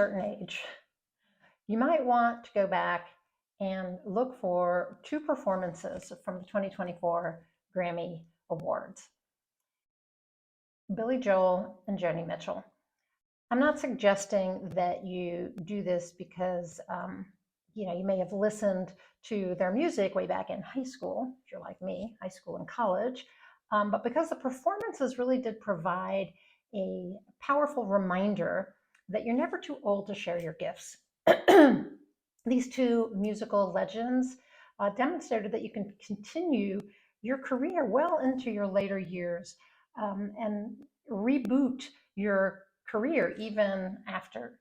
certain age, you might want to go back and look for two performances from the 2024 Grammy Awards. Billy Joel and Joni Mitchell. I'm not suggesting that you do this because you may have listened to their music way back in high school, if you're like me, high school and college, but because the performances really did provide a powerful reminder that you're never too old to share your gifts. These two musical legends demonstrated that you can continue your career well into your later years and reboot your career even after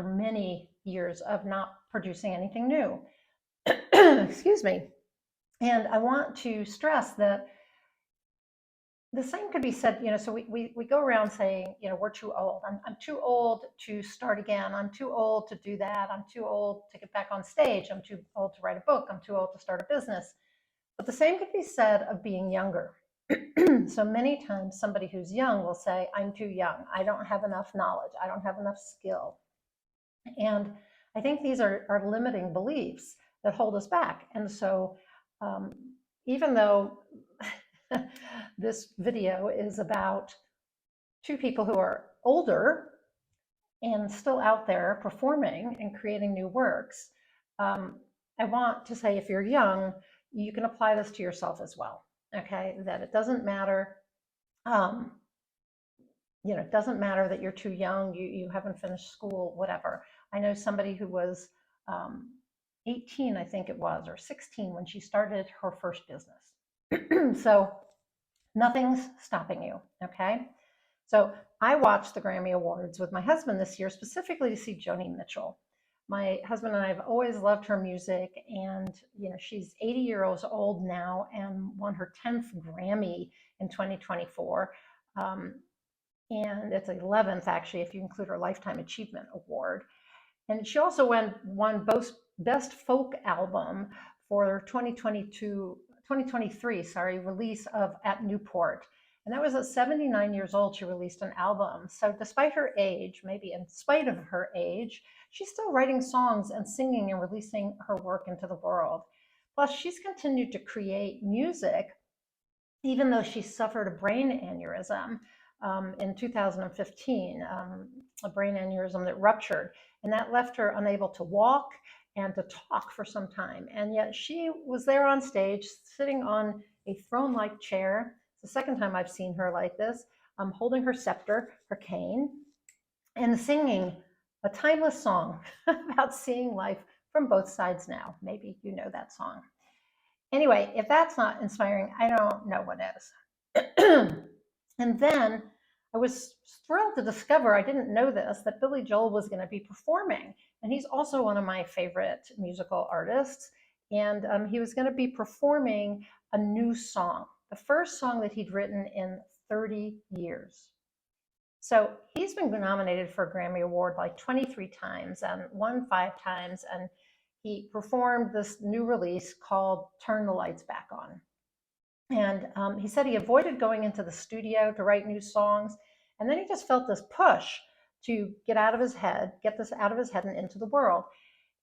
many years of not producing anything new. Excuse me. And I want to stress that the same could be said, so we go around saying, we're too old. I'm too old to start again. I'm too old to do that. I'm too old to get back on stage. I'm too old to write a book. I'm too old to start a business. But the same could be said of being younger. So many times somebody who's young will say, I'm too young. I don't have enough knowledge. I don't have enough skill. And I think these are limiting beliefs that hold us back. And so even though this video is about two people who are older and still out there performing and creating new works, I want to say if you're young, you can apply this to yourself as well, okay? That it doesn't matter, it doesn't matter that you're too young, you haven't finished school, whatever. I know somebody who was 18, I think it was, or 16 when she started her first business. So nothing's stopping you, okay? So I watched the Grammy Awards with my husband this year, specifically to see Joni Mitchell. My husband and I have always loved her music, and she's 80 years old now and won her 10th Grammy in 2024. And it's 11th, actually, if you include her Lifetime Achievement Award. And she also won both Best Folk Album for 2023 release of At Newport. And that was at 79 years old, she released an album. So despite her age, maybe in spite of her age, she's still writing songs and singing and releasing her work into the world. Plus, she's continued to create music, even though she suffered a brain aneurysm in 2015, a brain aneurysm that ruptured. And that left her unable to walk and to talk for some time. And yet she was there on stage, sitting on a throne-like chair. It's the second time I've seen her like this, holding her scepter, her cane, and singing a timeless song about seeing life from both sides now. Maybe you know that song. Anyway, if that's not inspiring, I don't know what is. And then I was thrilled to discover, I didn't know this, that Billy Joel was going to be performing. And he's also one of my favorite musical artists. And he was going to be performing a new song, the first song that he'd written in 30 years. So he's been nominated for a Grammy Award like 23 times and won 5 times. And he performed this new release called Turn the Lights Back On. And he said he avoided going into the studio to write new songs. And then he just felt this push to get this out of his head and into the world.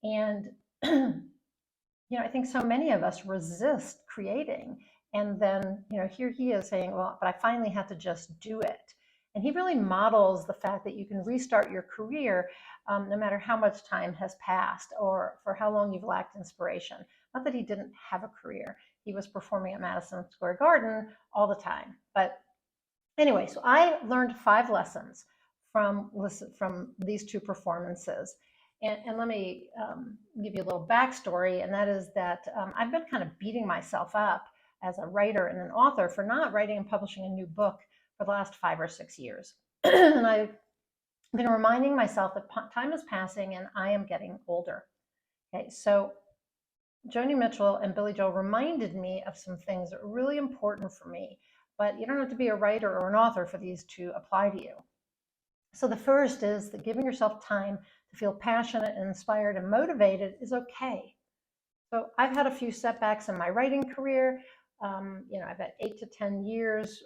And, I think so many of us resist creating. And then, here he is saying, well, but I finally had to just do it. And he really models the fact that you can restart your career no matter how much time has passed or for how long you've lacked inspiration. Not that he didn't have a career. He was performing at Madison Square Garden all the time. But anyway, so I learned 5 lessons from these two performances. And let me give you a little backstory, and that is that I've been kind of beating myself up as a writer and an author for not writing and publishing a new book for the last 5 or 6 years. And I've been reminding myself that time is passing and I am getting older. Okay, so Joni Mitchell and Billy Joel reminded me of some things that are really important for me, but you don't have to be a writer or an author for these to apply to you. So the first is that giving yourself time to feel passionate and inspired and motivated is okay. So I've had a few setbacks in my writing career. I've had 8 to 10 years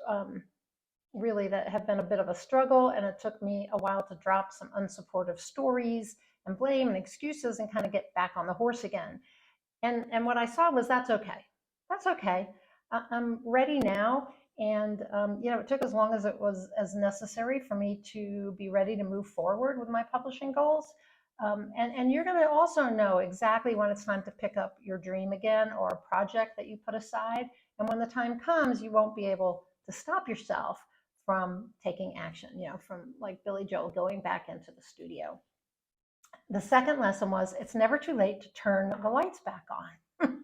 really that have been a bit of a struggle. And it took me a while to drop some unsupportive stories and blame and excuses and kind of get back on the horse again. And what I saw was that's okay. That's okay. I'm ready now. And, it took as long as it was as necessary for me to be ready to move forward with my publishing goals. And you're going to also know exactly when it's time to pick up your dream again or a project that you put aside. And when the time comes, you won't be able to stop yourself from taking action, from like Billy Joel going back into the studio. The second lesson was it's never too late to turn the lights back on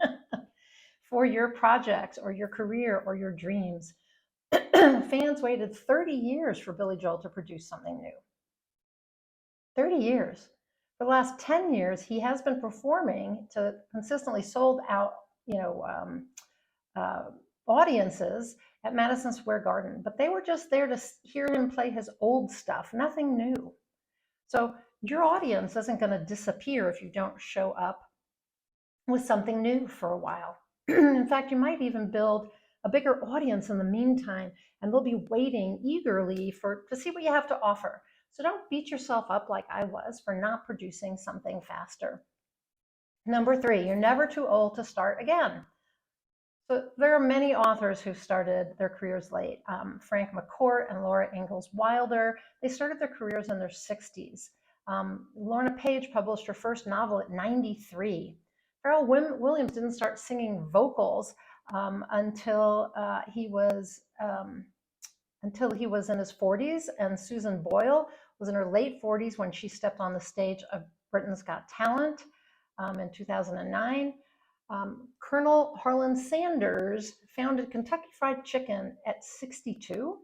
for your projects or your career or your dreams. Fans waited 30 years for Billy Joel to produce something new. 30 years. For the last 10 years, he has been performing to consistently sold out, you know, uh, audiences at Madison Square Garden, but they were just there to hear him play his old stuff, nothing new. So your audience isn't going to disappear if you don't show up with something new for a while. In fact, you might even build a bigger audience in the meantime, and they'll be waiting eagerly to see what you have to offer. So don't beat yourself up like I was for not producing something faster. Number 3, you're never too old to start again. So there are many authors who started their careers late. Frank McCourt and Laura Ingalls Wilder, they started their careers in their 60s. Lorna Page published her first novel at 93. Pharrell Williams didn't start singing vocals until he was in his 40s, and Susan Boyle was in her late 40s when she stepped on the stage of Britain's Got Talent in 2009. Colonel Harlan Sanders founded Kentucky Fried Chicken at 62.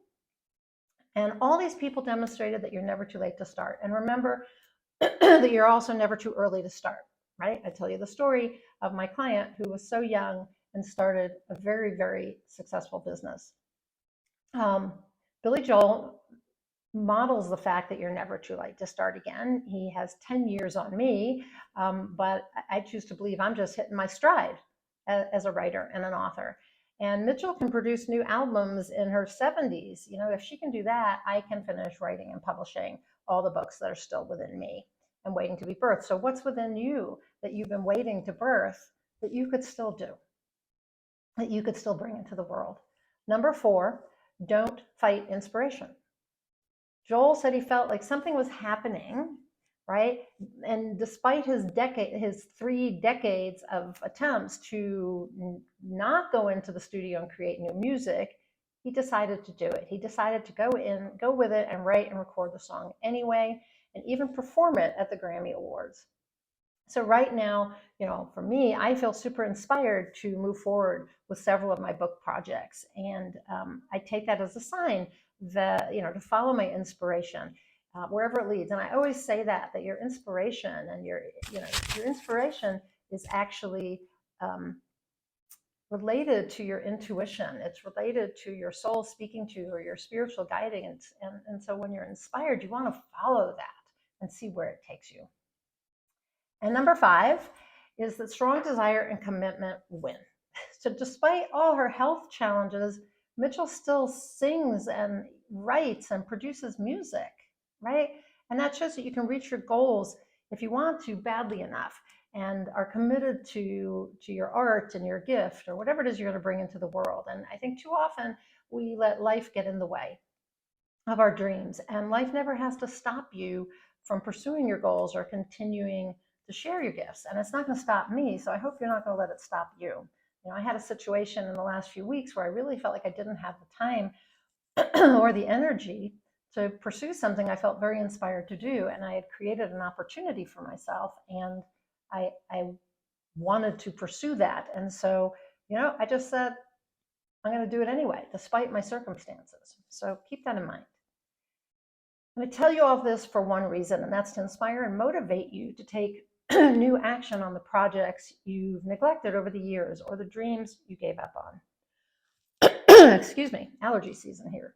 And all these people demonstrated that you're never too late to start. And remember that you're also never too early to start, right? I tell you the story of my client who was so young and started a very, very successful business. Billy Joel models the fact that you're never too late to start again. He has 10 years on me, but I choose to believe I'm just hitting my stride as a writer and an author. And Mitchell can produce new albums in her 70s. If she can do that, I can finish writing and publishing all the books that are still within me and waiting to be birthed. So what's within you that you've been waiting to birth that you could still do, that you could still bring into the world? Number 4, don't fight inspiration. Joel said he felt like something was happening, right? And despite his 3 decades of attempts to not go into the studio and create new music, he decided to do it. He decided to go with it and write and record the song anyway, and even perform it at the Grammy Awards. So right now, for me, I feel super inspired to move forward with several of my book projects. And I take that as a sign that, to follow my inspiration wherever it leads. And I always say that your inspiration and your inspiration is actually related to your intuition. It's related to your soul speaking to you or your spiritual guidance. And so when you're inspired, you want to follow that and see where it takes you. And number 5 is that strong desire and commitment win. So despite all her health challenges, Mitchell still sings and writes and produces music, right? And that shows that you can reach your goals if you want to badly enough and are committed to your art and your gift or whatever it is you're going to bring into the world. And I think too often we let life get in the way of our dreams, and life never has to stop you from pursuing your goals or continuing to share your gifts. And it's not going to stop me, so I hope you're not going to let it stop you. I had a situation in the last few weeks where I really felt like I didn't have the time or the energy to pursue something I felt very inspired to do. And I had created an opportunity for myself, and I wanted to pursue that. And so, I just said, I'm going to do it anyway, despite my circumstances. So keep that in mind. I'm going to tell you all this for one reason, and that's to inspire and motivate you to take new action on the projects you've neglected over the years or the dreams you gave up on. Excuse me, allergy season here.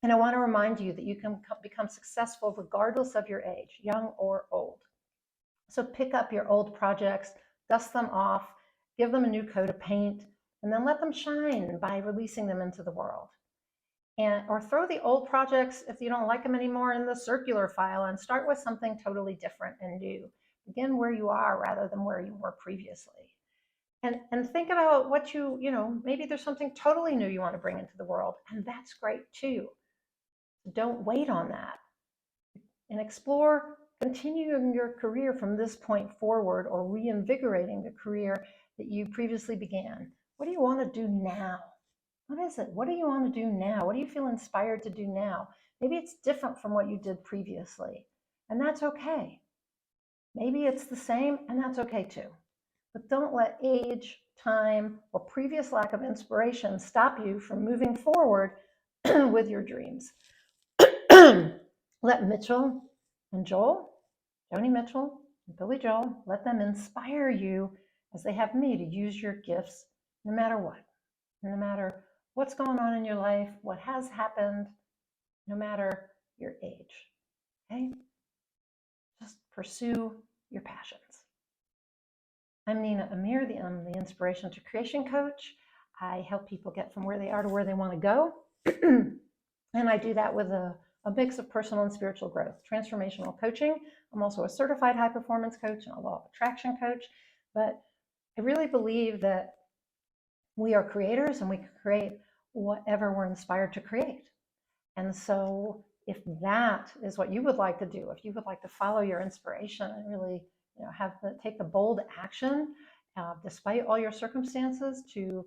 And I want to remind you that you can become successful regardless of your age, young or old. So pick up your old projects, dust them off, give them a new coat of paint, and then let them shine by releasing them into the world. or throw the old projects, if you don't like them anymore, in the circular file and start with something totally different and new. Begin where you are rather than where you were previously. And think about what maybe there's something totally new you want to bring into the world, and that's great too. Don't wait on that. And explore continuing your career from this point forward, or reinvigorating the career that you previously began. What do you want to do now? What is it? What do you want to do now? What do you feel inspired to do now? Maybe it's different from what you did previously, and that's okay. Maybe it's the same, and that's okay too. But don't let age, time, or previous lack of inspiration stop you from moving forward with your dreams. Let Mitchell and Joni Mitchell and Billy Joel, let them inspire you as they have me to use your gifts no matter what, no matter what's going on in your life, what has happened, no matter your age. Okay? Just pursue your passions. I'm Nina Amir, I'm the Inspiration to Creation Coach. I help people get from where they are to where they want to go. And I do that with a mix of personal and spiritual growth, transformational coaching. I'm also a certified high performance coach and a law of attraction coach. But I really believe that we are creators and we can create whatever we're inspired to create. And so if that is what you would like to do, if you would like to follow your inspiration and really take the bold action despite all your circumstances to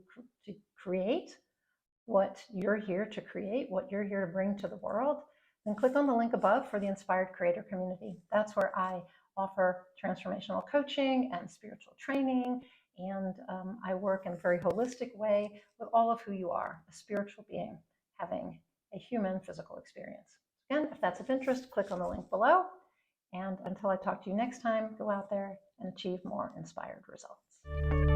create what you're here to create, what you're here to bring to the world, then click on the link above for the Inspired Creator Community. That's where I offer transformational coaching and spiritual training, and I work in a very holistic way with all of who you are, a spiritual being having a human physical experience. Again, if that's of interest, click on the link below. And until I talk to you next time, go out there and achieve more inspired results.